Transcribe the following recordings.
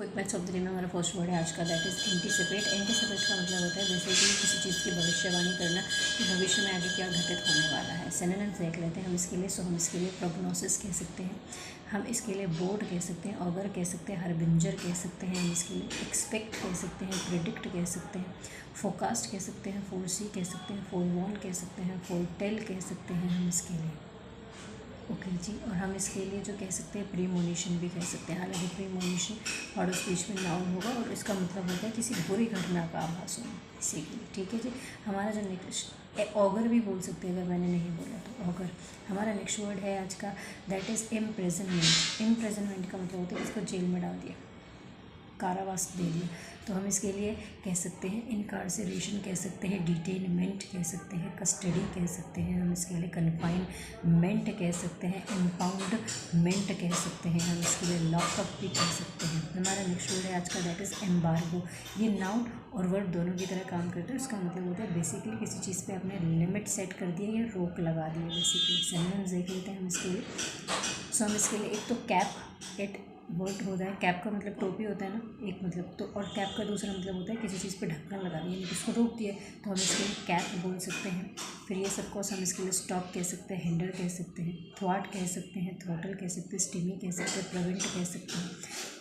Quick maths of the day में हमारा first word है आज का, दैट इज़ एंटीसिपेट। एंटीसिपेट का मतलब होता है जैसे कि किसी चीज़ की भविष्यवाणी करना कि भविष्य में आगे क्या घटित होने वाला है। सिनोनिम्स देख लेते हैं हम इसके लिए। हम इसके लिए प्रोग्नोसिस कह सकते हैं, हम इसके लिए बोर्ड कह सकते हैं, ऑगर कह सकते हैं, हरबिंजर कह सकते हैं, हम इसके लिए एक्सपेक्ट कह सकते हैं, प्रिडिक्ट कह सकते हैं, फोरकास्ट कह सकते हैं, फोरसी कह सकते हैं, फोरवॉर्न कह सकते हैं, फोरटेल कह सकते हैं हम इसके लिए। ओके जी। और हम इसके लिए जो कह सकते हैं प्रीमोनिशन भी कह सकते हैं। हालांकि प्रीमोनिशन वर्ड ऑफ स्पीच में नाउन होगा और इसका मतलब होता है किसी बुरी घटना का आभास होना इसी के लिए। ठीक है जी। हमारा जो नेक्स्ट ऑगर भी बोल सकते हैं, अगर मैंने नहीं बोला तो ऑगर। हमारा नेक्स्ट वर्ड है आज का, दैट इज़ इम्प्रिजनमेंट। इम्प्रिजनमेंट का मतलब होता है इसको जेल में डाल दिया, कारावास दे दिया। तो हम इसके लिए कह सकते हैं इनकार्सरेशन कह सकते हैं, डिटेनमेंट कह सकते हैं, कस्टडी कह सकते हैं, हम इसके लिए कन्फाइनमेंट कह सकते हैं, इम्पाउंडमेंट कह सकते हैं, हम इसके लिए लॉकअप भी कह सकते हैं। हमारा नेक्स्ट वर्ड है आज का, दैट इज़ एम्बार्गो। ये नाउन और वर्ब दोनों की तरह काम करता है। इसका मतलब होता है बेसिकली किसी चीज़ पे आपने लिमिट सेट कर दिया या रोक लगा दी है बेसिकली। सिनोनिम्स देख लेते हैं हम इसके लिए। सो हम इसके लिए एक तो कैप, इट वर्ड होता है। कैप का मतलब टोपी होता है ना, एक मतलब तो, और कैप का दूसरा मतलब होता है किसी चीज़ पे ढक्कन लगा दिया यानी उसको रोक दिया, तो हम इसके लिए कैप बोल सकते हैं। फिर ये सब कोर्स हम इसके लिए स्टॉप कह सकते हैं, हिंडर कह सकते हैं, थ्वाट कह सकते हैं, थ्रोटल कह सकते हैं, स्टीमी कह सकते हैं, प्रिवेंट कह सकते हैं,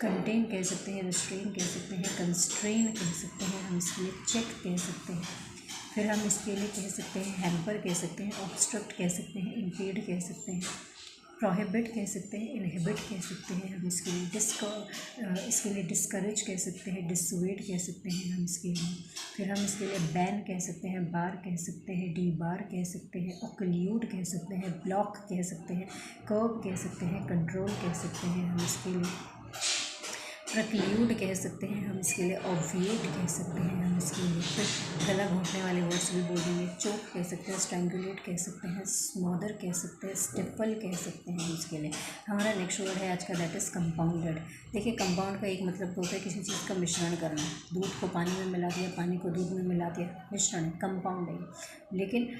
कंटेन कह सकते हैं, रिस्ट्रेन कह सकते हैं, कंस्ट्रेन कह सकते हैं, हम इसके लिए चेक कह सकते हैं। फिर हम इसके लिए कह सकते हैं हैम्पर कह सकते हैं, ऑब्स्ट्रक्ट कह सकते हैं, इम्पेड कह सकते हैं, प्रोहिबिट कह सकते हैं, इनहिबिट कह सकते हैं, हम इसके लिए डिस्करेज कह सकते हैं, डिसवेड कह सकते हैं हम इसके लिए। फिर हम इसके लिए बैन कह सकते हैं, बार कह सकते हैं, डी बार कह सकते हैं, ऑक्ल्यूड कह सकते हैं, ब्लॉक कह सकते हैं, कर्व कह सकते हैं, कंट्रोल कह सकते हैं हम इसके लिए, प्रक्ल्यूड कह सकते हैं हम इसके लिए, ऑब्विएट कह सकते हैं हम इसके लिए। फिर गला घोंटने वाले वर्ड्स भी बोलेंगे, चोक कह सकते हैं, स्ट्रैंगुलेट कह सकते हैं, स्मॉदर कह सकते हैं, स्टिफल कह सकते हैं इसके लिए। हमारा नेक्स्ट वर्ड है आज का, दैट इज़ कंपाउंडेड। देखिए कंपाउंड का एक मतलब होता है किसी चीज़ का मिश्रण करना। दूध को पानी में मिला दिया, पानी को दूध में मिला दिया, मिश्रण है, कंपाउंड है। लेकिन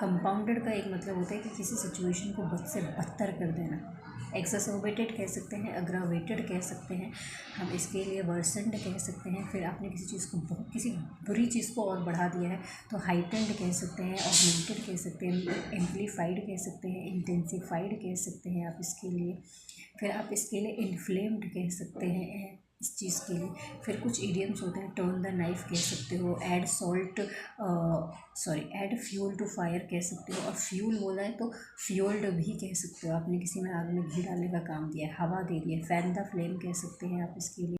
कंपाउंडेड का एक मतलब होता है कि किसी सिचुएशन को बद से बदतर कर देना। एक्सरसोबेटेड कह सकते हैं, अग्रावेटेड कह सकते हैं, हम इसके लिए वर्सेंड कह सकते हैं। फिर आपने किसी चीज़ को किसी बुरी चीज़ को और बढ़ा दिया है तो हाइटेंड कह सकते हैं, ऑगमेंटेड कह सकते हैं, एम्पलीफाइड कह सकते हैं, इंटेंसीफाइड कह सकते हैं आप इसके लिए। फिर आप इसके लिए इन्फ्लेम्ड कह सकते हैं इस चीज़ के लिए। फिर कुछ इडियम्स होते हैं, टर्न द नाइफ कह सकते हो, add add fuel to fire कह सकते हो, और फ्यूल बोला है तो फ्यूल्ड भी कह सकते हो। आपने किसी में आग में घी डालने का काम दिया है, हवा दे दी है, फैन द फ्लेम कह सकते हैं आप इसके लिए।